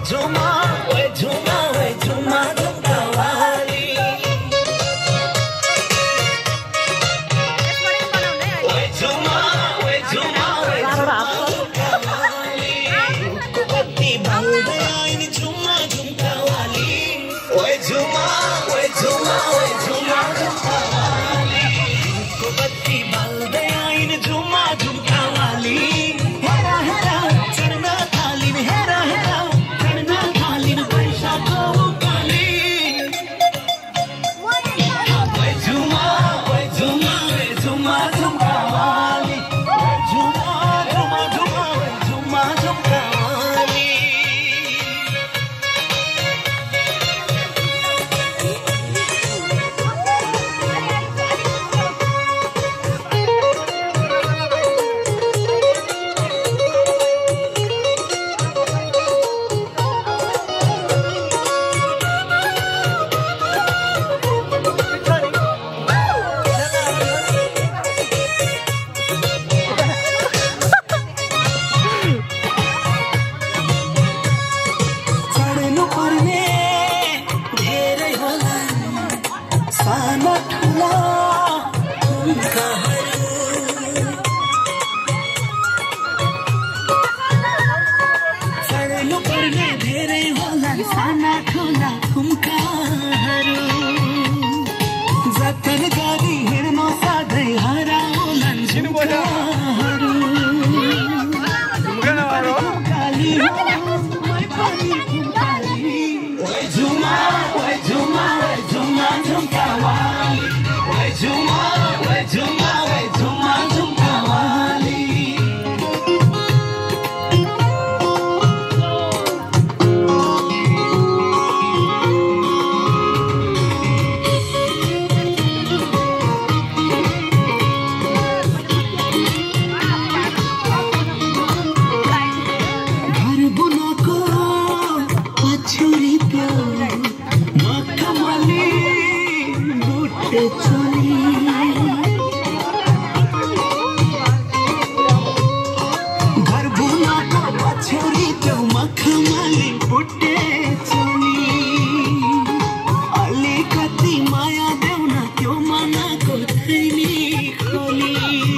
झुमा ओए झुमा झुमका वाली ओए झुमा झुमका वाली को बत्ती बल्दै आइन झुमा झुमका वाली ओए झुमा झुमका वाली को बत्ती बल्दै आइन झुमा झुमका वाली हेरा हेरा चढ्न थालिन हेरा हेरा चढ्न थालिन पैसाको उकाली ओए झुमा झुमका वाली ओए झुमा झुमका वाली साना ठुला चढ्नु पर्ने धेरै होला साना ठुला खुम्काहरू जतन गरी हिँड्नु सधैँ हराउलान् झुम्काहरू झुमका वाली ओए झुमा झुमका वाली घर बुनको पछुरी त्यो मखमली बुट्टे चोली घर बुनको पछुरी त्यो मखमली बुट्टे चोली अलिकति माया देउन त्यो मनको थैली खोली